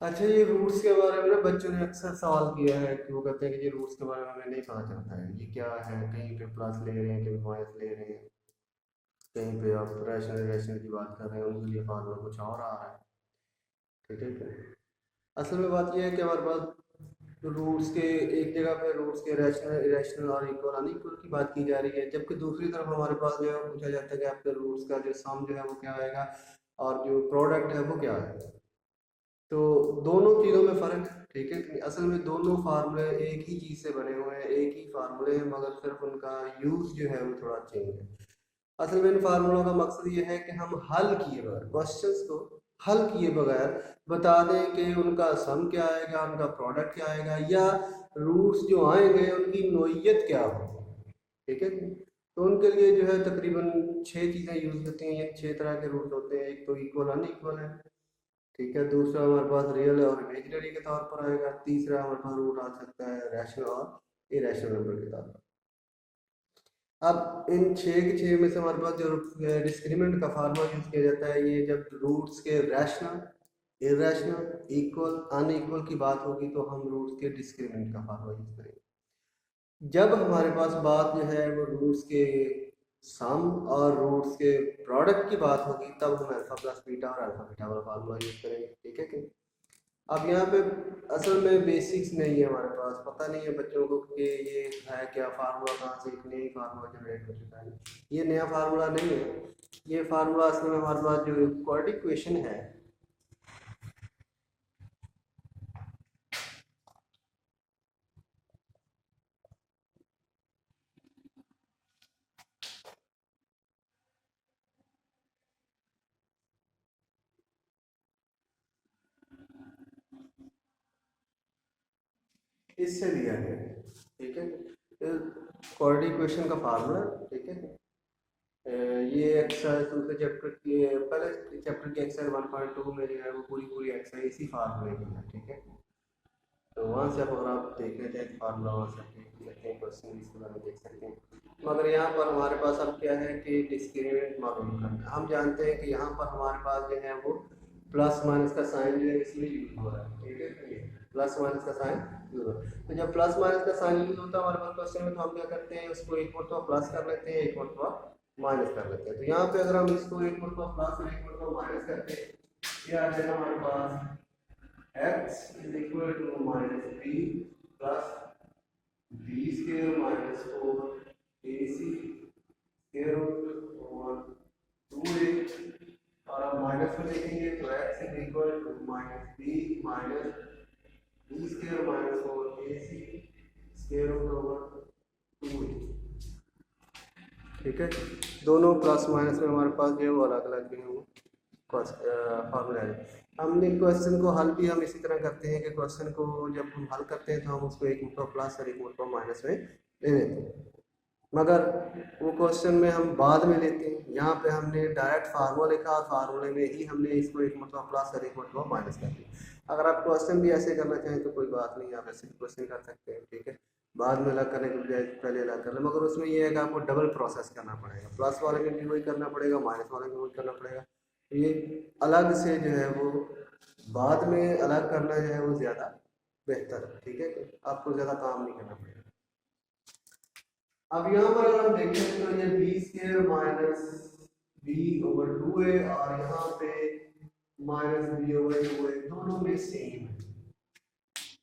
अच्छा, ये रूट्स के बारे में ना बच्चों ने अक्सर सवाल किया है कि वो कहते हैं कि ये रूट्स के बारे में हमें नहीं पता चलता है, ये क्या है, कहीं पे प्लस ले रहे हैं कहीं माइनस ले रहे हैं, कहीं पे आप रैशनल रैशनल की बात कर रहे हैं उनके लिए फार्मूला कुछ और आ रहा है। ठीक है क्या? असल में बात ये है कि हमारे पास रूट्स के एक जगह पे रूट्स के रैशनल इरेशनल और इक्वल अनइक्वल की बात की जा रही है, जबकि दूसरी तरफ हमारे पास जो है वो पूछा जाता है कि आपके रूट्स का जो सम जो है वो क्या आएगा और जो प्रोडक्ट है वो क्या है। तो दोनों चीज़ों में फ़र्क, ठीक है कि असल में दोनों फार्मूले एक ही चीज़ से बने हुए हैं, एक ही फार्मूले हैं, मगर सिर्फ उनका यूज़ जो है वो थोड़ा चेंज है। असल में इन फार्मूलों का मकसद ये है कि हम हल किए बगैर क्वेश्चंस को हल किए बगैर बता दें कि उनका सम क्या आएगा, उनका प्रोडक्ट क्या आएगा, या रूट्स जो आएंगे उनकी नोयत क्या होगी। ठीक है, तो उनके लिए जो है तकरीबन छः चीज़ें यूज़ होती हैं, ये छः तरह के रूट होते हैं। एक तो इक्वल अनइक्वल है, ठीक है। दूसरा हमारे पास रियल और इमेजिनरी के तौर पर आएगा। तीसरा हमारे पास रूट आ सकता है रैशनल और इरेशनल नंबर के तौर पर। अब इन छः के छः में से हमारे पास जो डिस्क्रिमिनेंट का फार्मूला यूज़ किया जाता है, ये जब रूट्स के रैशनल इरेशनल इक्वल अनइक्वल की बात होगी तो हम रूट्स के डिस्क्रिमिनेंट का फार्मूला यूज़ करेंगे। जब हमारे पास बात जो है वो रूट्स के सम और रूट्स के प्रोडक्ट की बात होगी तब हम अल्फा प्लस बीटा और अल्फा बीटा वाला फार्मूला यूज़ करेंगे। ठीक है कि अब यहाँ पे असल में बेसिक्स नहीं है हमारे पास, पता नहीं है बच्चों को कि ये है क्या फार्मूला, कहाँ से एक नई फार्मूला जनरेट हो चुका है। ये नया फार्मूला नहीं है, ये फार्मूला असल में हमारे पास जो क्वाड्रेटिक इक्वेशन है। इससे लिया गया है। ठीक है, क्वाड्रेटिक इक्वेशन का फार्मूला। ठीक है, ये एक्सरसाइज दूसरे चैप्टर की पहले चैप्टर की एक्सरसाइज 1.2 में जो है वो पूरी पूरी एक्सरसाइज इसी फार्मूले की है। ठीक है, तो वहाँ से अगर आप देख लेते हैं फार्मूला वहाँ से देख सकते हैं, क्वेश्चन इसके बारे में देख सकते हैं। मगर यहाँ पर हमारे पास अब क्या है कि डिस्क्रिमिनेंट मालूम करना है। हम जानते हैं कि यहाँ पर हमारे पास जो है वो प्लस माइनस का साइन जो है इसमें यूज हो रहा है। ठीक है, प्लस माइनस का साइन यूज हो रहा है। तो जब प्लस माइनस का साइन यूज होता है हमारे पास क्वेश्चन में, तो हम क्या करते हैं उसको एक मरतबा प्लस कर लेते हैं, एक मरतबा माइनस कर लेते हैं। तो यहाँ पे अगर हम इसको एक मरतबा प्लस और एक मरतबा माइनस करते हैं, ये आ जाएगा हमारे पास x is equal to minus b plus b square minus 4 ac square root over 2a। और अब माइनस में देखेंगे तो x is equal to minus b minus b square minus 4 ac square root over 2a। ठीक है, दोनों plus minus में हमारे पास जो है वो अलग अलग जो है वो फार्मूला है। हमने क्वेश्चन को हल भी हम इसी तरह करते हैं कि क्वेश्चन को जब हम हल करते हैं तो हम उसको एक मुद्दा प्लस और एक मुद्दा माइनस में ले लेते हैं, मगर वो क्वेश्चन में हम बाद में लेते हैं। यहाँ पे हमने डायरेक्ट फार्मूला लिखा और फार्मूले में ही हमने इसको एक मुद्दा प्लस और एक मुद्दा माइनस कर दिया। अगर आप क्वेश्चन भी ऐसे करना चाहें तो कोई बात नहीं, आप ऐसे क्वेश्चन कर सकते हैं। ठीक है, बाद में अलग करने के बजाय पहले अलग कर लें, मगर उसमें ये है कि आपको डबल प्रोसेस करना पड़ेगा, प्लस वाले में भी वही करना पड़ेगा, माइनस वाले में वही करना पड़ेगा। तो ये अलग से जो है वो बाद में अलग करना जो है वो ज़्यादा बेहतर है। ठीक है, कि आपको ज़्यादा काम नहीं करना पड़ेगा। अब यहाँ पर अगर हम देखें तो ये B square minus B over 2a और यहाँ पे माइनस बी ओवर 2a दोनों में सेम है।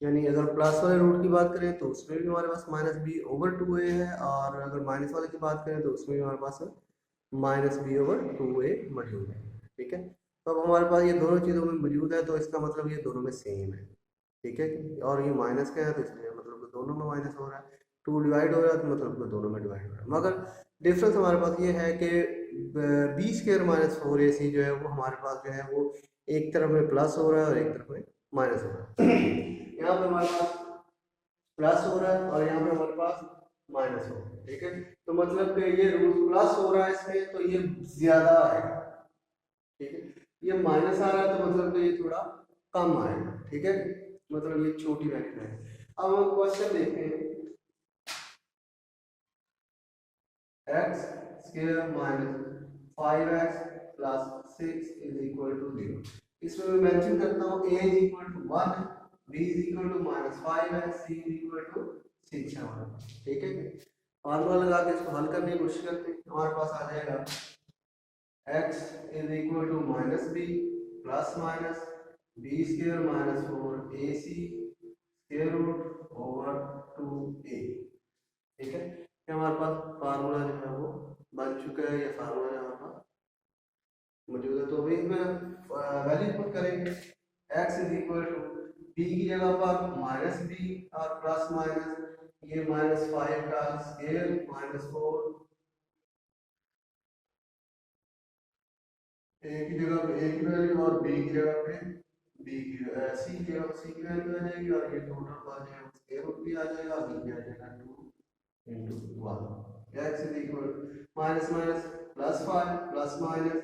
यानी अगर प्लस वाले रूट की बात करें तो उसमें भी हमारे पास माइनस बी ओवर 2a है, और अगर माइनस वाले की बात करें तो उसमें भी हमारे पास माइनस बी ओवर 2a मौजूद है। ठीक है, तो अब हमारे पास ये दोनों चीज़ों में मौजूद है तो इसका मतलब ये दोनों में सेम है। ठीक है, और ये माइनस का है तो इसलिए मतलब कि दोनों में माइनस हो रहा है। टू डिवाइड हो रहा है तो मतलब कि दोनों में डिवाइड हो रहा है, मगर डिफरेंस हमारे पास ये है कि बी स्क्र माइनस 4ac जो है वो हमारे पास जो है वो एक तरफ में प्लस हो रहा है और एक तरफ में माइनस हो रहा है। यहाँ पे हमारे पास प्लस हो रहा है और यहाँ पे हमारे पास माइनस हो रहा है। ठीक है, तो मतलब कि ये रूट प्लस हो रहा है इसमें तो ये ज्यादा आएगा। ठीक है, ये माइनस आ रहा है तो मतलब कि ये थोड़ा कम आएगा। ठीक है, मतलब ये छोटी वैल्यू है। अब हम क्वेश्चन देखते हैं, x square minus 5x plus 6 is equal to 0। इसमें मैं मेंशन करता हूँ a is equal to 1, b is equal to -5 है, c इज इक्वल टू 6 है हमारे पास। ठीक है, फार्मूला लगा के इसको हल करने की कोशिश करते हैं। हमारे पास आ जाएगा x is equal to -b plus minus b square -4ac square root over 2a। ठीक है, ये हमारे पास फार्मूला जो है वो बन चुका है, ये फार्मूला जो हमारे पास मौजूद है। तो अभी इसमें वैल्यू पुट करेंगे, x is equal to b की जगह पर -b और प्लस माइनस ये -5 का स्क्वायर -4, a की जगह पे a की वैल्यू और b की जगह पे b की c की जगह c की वैल्यू आ जाएगी, और ये टोटल पर जो है स्क्वायर रूट भी आ जाएगा, b भी आ जाएगा 2 into 1। x is equal minus minus +5 plus minus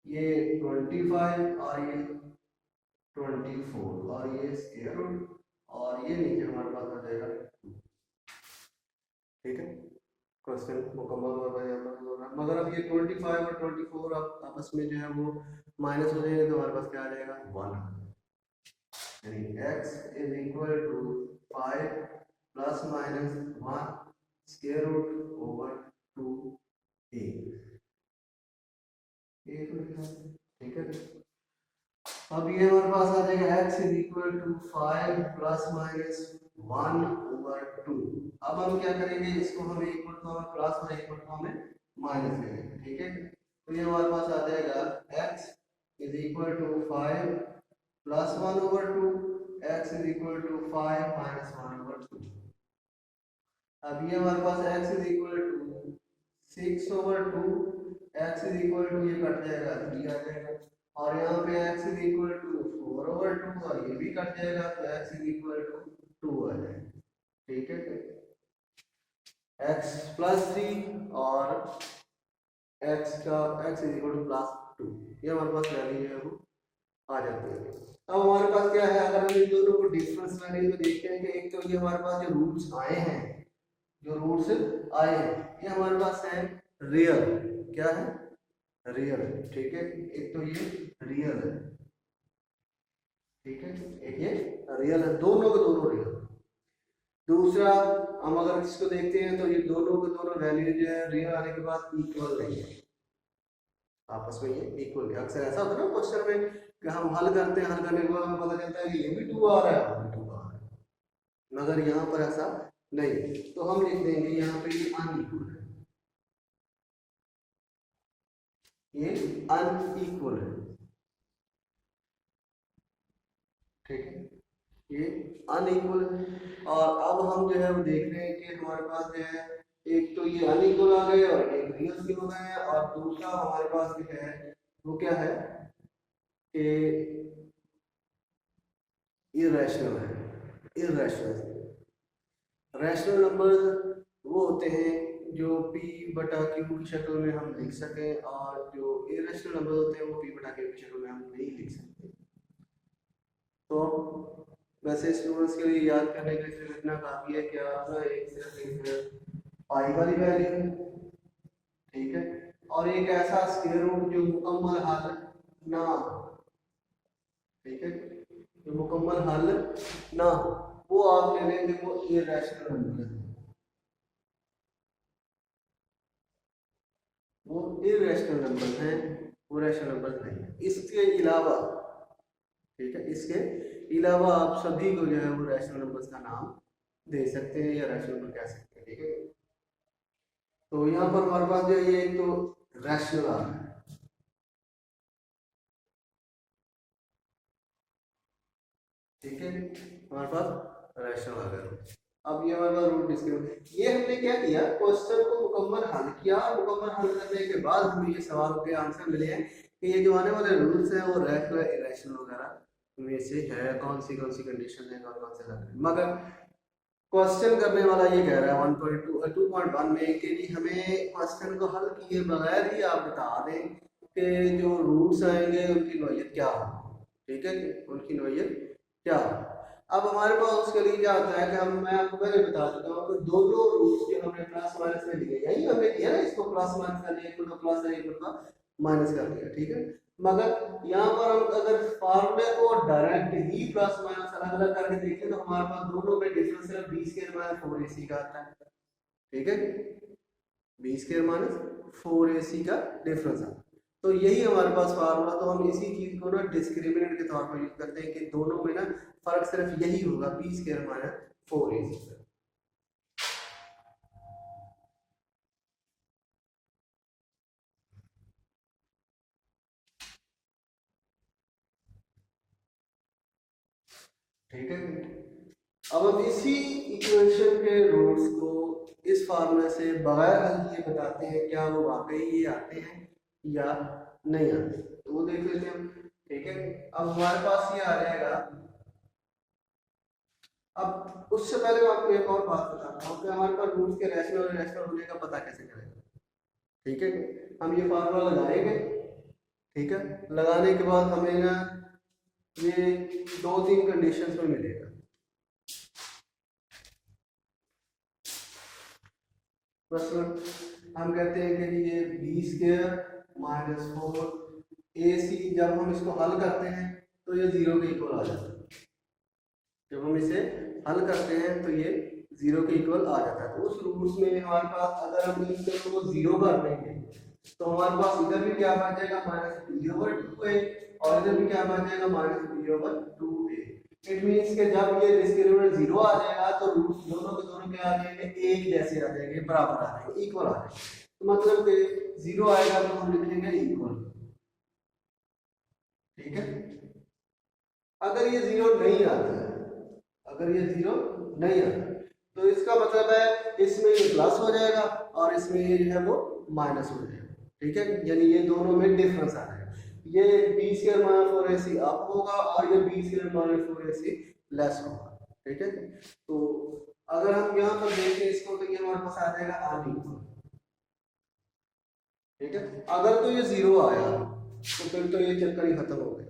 ये 25 और ये 24 और ये स्क्वायर रूट, और ये नीचे हमारे पास आ जाएगा 2। ठीक है, क्वेश्चन मुकम्मल हो रहा है। मगर अब ये 25 और 24 अब आपस में जो है वो माइनस हो जाएंगे, तो हमारे पास क्या आ जाएगा 1, यानी x is equal to 5 plus minus 1 square root over 2a। ठीक है, अब ये हमारे पास आ जाएगा x is equal to 5 plus minus 1 over 2। अब हम क्या करेंगे, इसको हम इक्वल टू हमें प्लस और इक्वल टू हमें माइनस ले लेंगे। ठीक है, तो ये हमारे पास आ जाएगा x is equal to 5 plus 1 over 2, x is equal to 5 minus 1 over 2। अब ये हमारे पास x is equal to 6 over 2, x is equal to ये कट जाएगा 3 आ जाएगा, और यहाँ पे x is equal to 4 over 2 और ये भी कट जाएगा, तो x इज इक्वल टू 2 आ जाएगा। ठीक है, x प्लस 3 और x is equal two plus 2, ये हमारे पास वैल्यू है वो आ जाती है। अब हमारे पास क्या है, अगर हम इन दोनों को डिफरेंस वैल्यू में देखते हैं कि एक तो ये हमारे पास जो रूट्स आए हैं, जो रूट्स आए हैं ये हमारे पास है रियल, क्या है रियल है। ठीक है, एक तो ये रियल है, ठीक है, एक ये रियल है, दोनों के दोनों रियल। दूसरा हम अगर इसको देखते हैं तो ये दोनों के दोनों वैल्यू जो है रियल आने के बाद इक्वल नहीं है, आपस में ये इक्वल है। अक्सर ऐसा होता है ना क्वेश्चन में कि हम हल करते हैं, हल करने के बाद हमें पता चलता है कि ये भी 2 आ रहा है और भी 2 आ रहा है, मगर यहाँ पर ऐसा नहीं है, तो हम लिख देंगे यहाँ पे ये अनइक्वल है, ये अनइक्वल है। ठीक है, ये अनइक्वल है। और अब हम जो है वो देख रहे हैं कि हमारे पास जो है एक तो ये अनइक्वल आ गए और एक रियल भी हो गए हैं, और दूसरा हमारे पास जो है वो क्या है कि इरेशनल है। इरेशनल रैशनल नंबर वो होते हैं जो p बटा q की शक्ल में हम लिख सकें, और जो इरेशनल नंबर होते हैं वो p बटा q की शक्ल में हम नहीं लिख सकते। तो वैसे स्टूडेंट्स के लिए याद करने के लिए इतना काफी है कि आपका एक सिर्फ पाई वाली वैल्यू, ठीक है, और एक ऐसा स्क्वायर रूट जो मुकम्मल हल ना हो, ठीक है, जो मुकम्मल हल ना हो वो आप ले लेंगे, वो इरेशनल नंबर है, वो इरेशनल नंबर हैं, वो रैशनल नंबर नहीं है। इसके अलावा, ठीक है, इसके अलावा आप सभी को जो है वो रैशनल नंबर्स का नाम दे सकते हैं या रैशनल नंबर कह सकते हैं। ठीक है, तो यहाँ पर हमारे पास जो ये एक तो रैशनल आ रहा है, ठीक है, हमारे पास रैशनल आ गया। अब ये हमारे पास रूट डिस्क्रिमिनेंट, ये हमने क्या किया, क्वेश्चन को मुकम्मल हल किया, मुकम्मल हल करने के बाद हमें ये सवाल के आंसर मिले हैं कि ये जो आने वाले रूल्स हैं वो रैशनल इरेशनल वगैरह में से है, कौन सी कंडीशन है, कौन कौन से लग रहे हैं। मगर क्वेश्चन करने वाला ये कह रहा है 1.2.1 में कि जी हमें क्वेश्चन को हल किए बगैर ही आप बता दें कि जो रूट्स आएंगे उनकी नौयत क्या हो, ठीक है, उनकी नौयत क्या हो। अब हमारे पास उसके लिए क्या होता है कि मैं आपको पहले बता चुका हूँ कि दोनों रूट्स जो हमने प्लस माइनस में लिए, यही हमने किया ना, इसको प्लस माइनस कर दिया, इक्वल टू प्लस है, इक्वल टू माइनस कर दिया, ठीक है। मगर यहाँ पर हम अगर फार्मूले को डायरेक्ट ही प्लस माइनस अलग अलग करके देखें तो हमारे पास दोनों में डिफरेंस सिर्फ बी स्क्वायर माइनस 4ac का आता है। ठीक है, बी स्क्वायर माइनस 4ac का डिफरेंस आता है। तो यही हमारे पास फार्मूला, तो हम इसी चीज को ना डिस्क्रिमिनेंट के तौर पर यूज करते हैं कि दोनों में ना फर्क सिर्फ यही होगा, बी स्क्वायर माइनस 4ac का। ठीक है, अब हम इसी इक्वेशन के रूट्स को इस फार्मूले से बगैर हल किए बताते हैं क्या वो वाकई ये आते हैं या नहीं आते, तो वो देख लेते हैं हम। ठीक है, अब हमारे पास ये आ जाएगा। अब उससे पहले मैं आपको एक और बात बताता हूँ कि हमारे पास रूट्स के रैशनल और इरेशनल होने का पता कैसे करेंगे। ठीक है, हम ये फार्मूला लगाएंगे। ठीक है, लगाने के बाद हमें ना ये 2-3 कंडीशंस में मिलेगा। मसलन हम कहते हैं कि ये बी स्क्वायर माइनस 4ac, जब हम इसको हल करते हैं तो ये 0 के इक्वल आ जाता है। जब हम इसे हल करते हैं तो ये 0 के इक्वल आ जाता है। तो उस रूट्स में हमारे पास अगर हम इन दोनों को 0 कर देंगे तो हमारे पास इधर भी क्या बच जाएगा, माइनस b/2a, और इधर भी क्या बच जाएगा, माइनस b/2a। इट मींस कि जब ये डिस्क्रिमिनेंट 0 आ जाएगा तो रूट्स दोनों के दोनों क्या आ जाएंगे, एक जैसे आ जाएंगे, बराबर आ जाएंगे, इक्वल आ जाएंगे। तो मतलब कि 0 आएगा तो हम लिखेंगे इक्वल। ठीक है, अगर ये 0 नहीं आता है, अगर ये 0 नहीं आता तो इसका मतलब है इसमें ये प्लस हो जाएगा और इसमें ये जो है वो माइनस हो जाएगा। ठीक है, यानी ये दोनों में डिफरेंस आ जाएगा। ये B square minus 4ac up होगा और ये B square minus 4ac less होगा। ठीक है, तो अगर हम यहाँ पर देखें इसको तो ये हमारे पास आ जाएगा अनइक्वल। ठीक है, अगर तो ये 0 आया तो फिर तो ये चक्कर ही खत्म हो गया।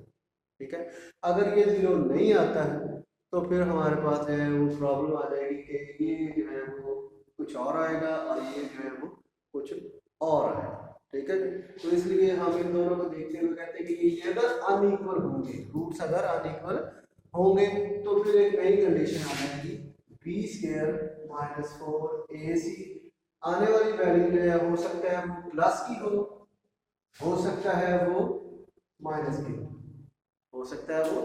ठीक है, अगर ये 0 नहीं आता है तो फिर हमारे पास जो है वो प्रॉब्लम आ जाएगी कि ये जो है वो कुछ और आएगा और ये जो है वो कुछ और आएगा। ठीक है, तो इसलिए हम इन दोनों को देखते हुए कहते हैं कि ये अगर अनइक्वल होंगे, रूट्स अगर अनइक्वल होंगे तो फिर एक नई कंडीशन आ जाएगी, बी स्क्वायर माइनस 4ac। आने वाली वैल्यू जो है हो सकता है वो प्लस की हो सकता है वो माइनस की हो सकता है वो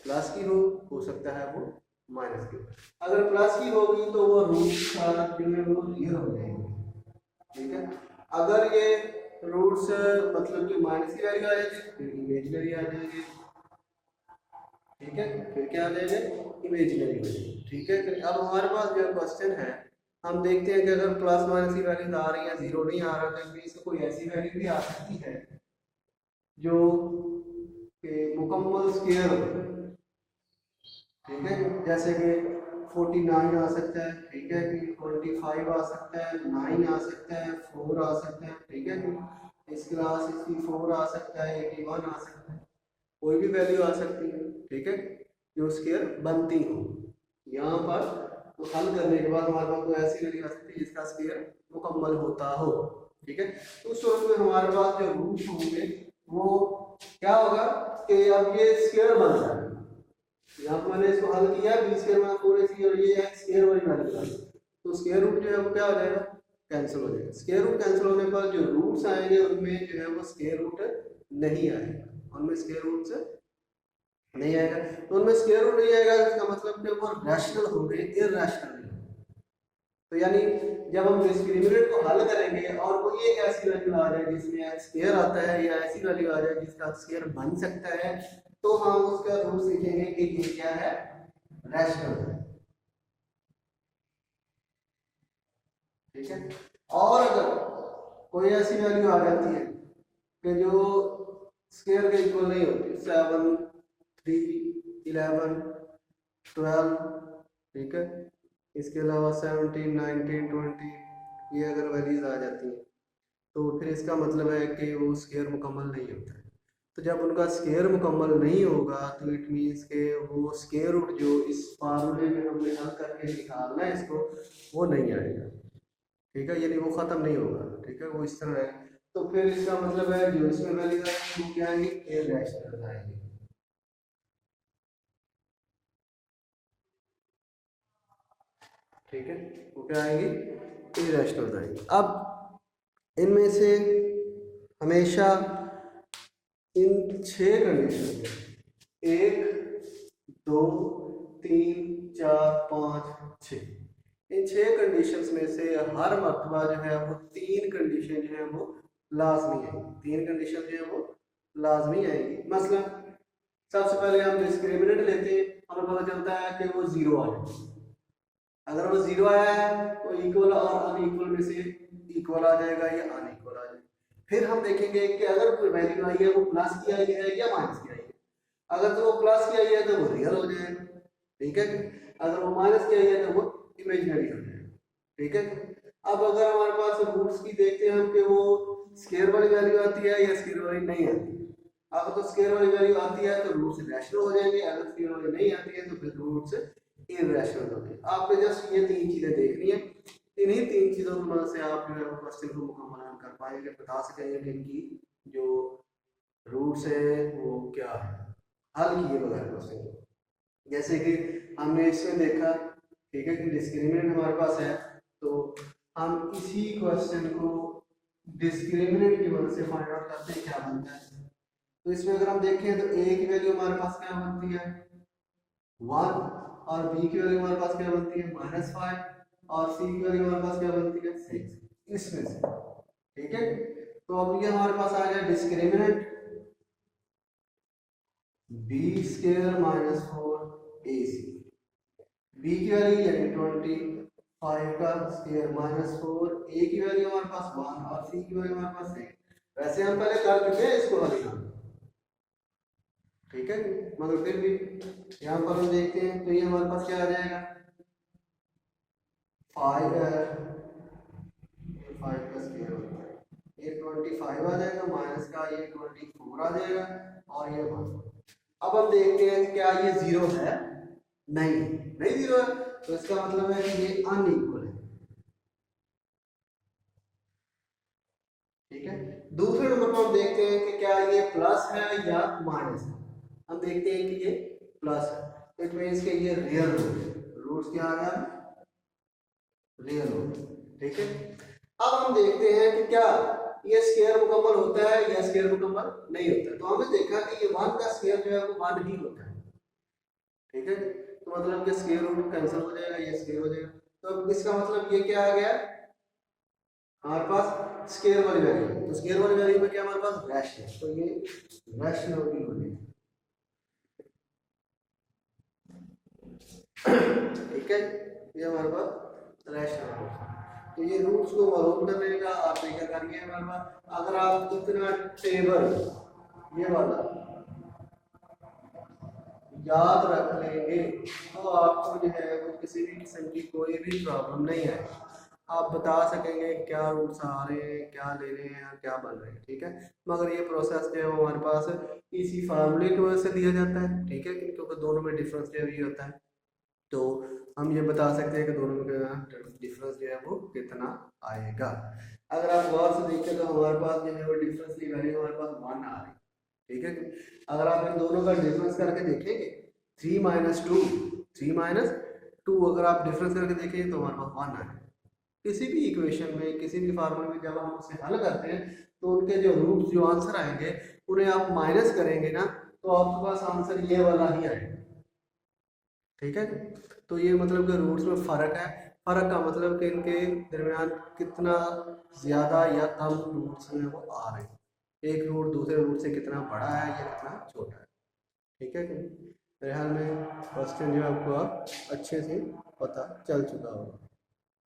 प्लस की हो सकता है वो माइनस की। अगर प्लस की होगी तो वो रूट्स जो है वो रियल हो जाएंगे। ठीक है, अगर ये रूट्स मतलब कि माइनस की वैल्यू आ जाएगी फिर इमेजिनरी आ जाएंगे। ठीक है, फिर क्या आ जाएंगे, इमेजिनरी हो जाएंगे। ठीक है, फिर अब हमारे पास जो क्वेश्चन है हम देखते हैं कि अगर प्लस माइनस की वैल्यू आ रही है, 0 नहीं आ रहा, तो इसमें कोई ऐसी वैल्यू भी आ सकती है जो कि मुकम्मल स्क्वायर हो। ठीक है, जैसे कि 49 आ सकता है। ठीक है, कि 25 आ सकता है, 9 आ सकता है, 4 आ सकता है। ठीक है, कि इसके अलावा 64 आ सकता है, 81 आ सकता है, कोई भी वैल्यू आ सकती है। ठीक है, जो स्क्वायर बनती हो। यहाँ पर तो हल करने के बाद हमारे पास कोई ऐसी वैल्यू आ सकती है जिसका स्क्वायर मुकम्मल होता हो। ठीक है, तो उस सूरत में हमारे पास जो रूट होंगे वो क्या होगा कि अब ये स्क्वायर बन रहा है। यहाँ पर मैंने इसको हल किया, बी स्क्वायर माइनस 4ac और ये है स्क्वायर वाली वैल्यू, तो स्क्वायर रूट जो है वो क्या हो जाएगा, कैंसिल हो जाएगा। स्क्वायर रूट कैंसिल होने पर जो रूट्स आएंगे उनमें जो है वो स्क्वायर रूट नहीं आएगा, उनमें स्क्वायर रूट से नहीं आएगा। तो उनमें स्क्वायर रूट नहीं आएगा इसका मतलब कि वो रैशनल होंगे, इरैशनल नहीं। तो यानी जब हम डिस्क्रिमिनेंट को हल करेंगे और कोई एक ऐसी वैल्यू आ जाए जिसमें स्क्वायर आता है या ऐसी वैल्यू आ जाए जिसका स्क्वायर बन सकता है, तो हम उसका रूट सीखेंगे कि ये क्या है, रैशनल है। ठीक है, और अगर कोई ऐसी वैल्यू आ जाती है कि जो स्क्वायर के इक्वल नहीं होती, 7, 3, 11, 12, ठीक है, इसके अलावा 17, 19, 20, ये अगर वैल्यूज आ जाती हैं तो फिर इसका मतलब है कि वो स्क्वायर मुकम्मल नहीं होता है। तो जब उनका स्क्वायर मुकम्मल नहीं होगा तो इट मीन्स के वो स्क्वायर रूट जो इस फार्मूले में हमने हल करके निकालना है इसको, वो नहीं आएगा। ठीक है, यानी वो ख़त्म नहीं होगा। ठीक है, वो इस तरह है। तो फिर इसका मतलब है जो इसमें वैल्यू आएगी वो क्या आएंगी, इरेशनल आएंगी। ठीक है, वो क्या आएगी, इरेशनल आएंगी। अब इनमें से हमेशा इन 6 कंडीशन में 1 2 3 4 5 6, इन 6 कंडीशंस में से हर मर्तबा जो है वो 3 कंडीशन जो है वो लाजमी आएंगी, 3 कंडीशन जो है वो लाजमी आएंगी। मसलन सबसे पहले हम डिस्क्रिमिनेंट लेते हैं, हमें पता चलता है कि वो 0 आ जाए। अगर वो 0 आया है तो इक्वल और अनइक्वल में से इक्वल आ जाएगा या अनइक्वल आ जाएगा। फिर हम देखेंगे कि अगर कोई वैल्यू आई है वो प्लस की आई है या माइनस की आई है। अगर तो वो प्लस की आई है तो वो रियल हो जाएगा, ठीक है। अगर वो माइनस की आई है तो वो इमेजिनरी हो जाएगा, ठीक है। अब अगर हमारे पास रूट्स की देखते हैं हम कि वो स्क्वायर वाली वैल्यू आती है या स्क्वायर वाली नहीं आती है। अगर तो स्क्वायर वाली वैल्यू आती है तो रूट्स रैशनल हो जाएंगे, अगर स्क्वायर वाली नहीं आती है तो फिर रूट्स इरैशनल होते हैं। आपने जस्ट ये 3 चीजें देखनी है, इन्हीं 3 चीजों की मदद से आप जो है वो क्वेश्चन को मुकम्मल हल कर पाएंगे, बता सकेंगे कि इनकी जो रूट्स है वो क्या है, हल किए बगैर क्वेश्चन को। जैसे कि हमने इसमें देखा, ठीक है, कि डिस्क्रिमिनेंट हमारे पास है, तो हम इसी क्वेश्चन को डिस्क्रिमिनेंट की मदद से फाइंड आउट करते हैं क्या बनता है। तो इसमें अगर हम देखें तो ए की वैल्यू हमारे पास क्या बनती है 1, और बी की वैल्यू हमारे पास क्या बनती है -5, और सी की वैल्यू हमारे पास क्या बनती है 6, इसमें से, ठीक है। तो अब ये हमारे पास आ गया discriminant B square -4 AC, B की वैल्यू यानी 25 का स्क्वायर -4, ए की वैल्यू हमारे पास 1 और सी की वैल्यू हमारे पास 6। वैसे हम पहले कर चुके हैं इसको हल यहाँ, ठीक है, मगर फिर भी यहाँ पर हम देखते हैं तो ये हमारे पास क्या आ जाएगा 5 का स्क्वायर होता है, ये 25 आ जाएगा, माइनस का ये 24 आ जाएगा, और ये 1। अब हम देखते हैं क्या ये 0 है, नहीं नहीं 0 है, तो इसका मतलब है कि ये अनइक्वल है, ठीक है। दूसरे नंबर पर हम देखते हैं कि क्या ये प्लस है या माइनस है। हम देखते हैं कि ये प्लस है, इट मींस कि ये रियल रूट है, रूट्स क्या आ गया रियल रूट, ठीक है। अब हम देखते हैं कि क्या ये स्क्वायर मुकम्मल होता है या स्क्वायर मुकम्मल नहीं होता है। तो हमने देखा कि ये 1 का स्क्वायर जो है वो 1 ही होता है, ठीक है। तो मतलब कि स्क्वायर रूट कैंसिल हो जाएगा, ये स्क्वायर हो जाएगा, तो अब इसका मतलब ये क्या आ गया हमारे पास स्क्वायर वाली वैल्यू, तो स्क्वायर वाली वैल्यू में क्या हमारे पास रैशनल, तो ये रैशनल भी हो जाएगा, ठीक है। ये हमारे पास रैशनल है। तो ये रूट्स को मालूम करने का आप क्या करिए हमारे पास, अगर आप इतना टेबल ये वाला याद रख लेंगे तो आपको जो है वो किसी भी किस्म की कोई भी प्रॉब्लम नहीं है, आप बता सकेंगे क्या रूट्स आ रहे हैं, क्या ले रहे हैं, क्या बन रहे हैं, ठीक है। मगर ये प्रोसेस जो है वो हमारे पास इसी फार्मूले की वजह से दिया जाता है, ठीक है, क्योंकि दोनों में डिफरेंस जो है होता है। तो हम ये बता सकते हैं कि दोनों में डिफरेंस जो है वो कितना आएगा। अगर आप गौर से देखें तो हमारे पास जो है वो डिफरेंस की वैल्यू हमारे पास 1 आ रही है, ठीक है। अगर आप इन दोनों का डिफरेंस करके देखेंगे 3 - 2 अगर आप डिफरेंस करके देखेंगे तो हमारे पास 1 आए। किसी भी इक्वेशन में किसी भी फार्मूले में जब हम उसे हल करते हैं तो उनके जो रूट्स जो आंसर आएंगे उन्हें आप माइनस करेंगे ना, तो आपके पास आंसर ये वाला ही आएगा, ठीक है। तो ये मतलब कि रूट्स में फ़र्क है, फ़र्क का मतलब कि इनके दरमियान कितना ज़्यादा या कम रूट्स में वो आ रहे हैं, एक रूट दूसरे रूट से कितना बड़ा है या कितना छोटा है, ठीक है। मेरे ख्याल में क्वेश्चन जो है आपको अच्छे से पता चल चुका होगा।